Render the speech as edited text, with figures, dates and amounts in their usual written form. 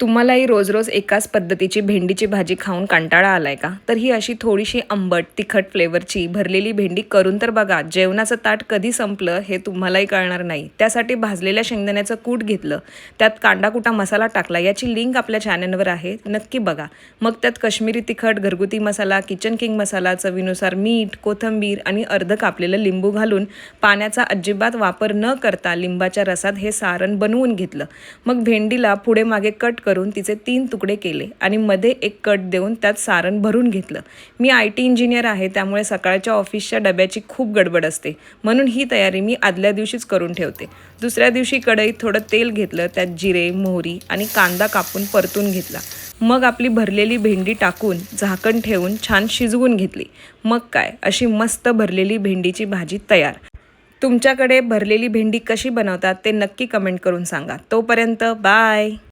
तुम्हालाही रोज रोज एकाच पद्धतीची भेंडीची भाजी खाऊन कंटाळा आलाय का? तर ही अशी थोडीशी आंबट तिखट फ्लेवरची भरलेली भेंडी करून तर बघा. जेवणाचं ताट कधी संपलं हे तुम्हालाही कळणार नाही. त्यासाठी भाजलेल्या शेंगदाण्याचं कूट घेतलं, त्यात कांदा मसाला टाकला. याची लिंक आपल्या चॅनलवर आहे, नक्की बघा. मग त्यात काश्मीरी तिखट, घरगुती मसाला, किचन किंग मसाला, चवीनुसार मीठ, कोथिंबीर आणि अर्ध कापलेलं लिंबू घालून पाण्याचा अजिबात वापर न करता लिंबाच्या रसात हे सारण बनवून घेतलं. मग भेंडीला पुढे मागे कट करून तिचे 3 तुकडे केले आणि मध्ये एक कट देऊन त्यात सारण भरून घेतलं. मी IT इंजिनियर आहे, त्यामुळे सकाळच्या ऑफिसच्या डब्याची खूप गडबड असते, म्हणून ही तयारी मी आदल्या दिवशीच करून ठेवते. दुसऱ्या दिवशी कढईत थोडं तेल घेतलं, त्यात जिरे, मोहरी आणि कांदा कापून परतून घेतला. मग आपली भरलेली भेंडी टाकून झाकण ठेवून छान शिजवून घेतली. मग काय, अशी मस्त भरलेली भेंडीची भाजी तयार. तुमच्याकडे भरलेली भेंडी कशी बनवतात ते नक्की कमेंट करून सांगा. तोपर्यंत बाय.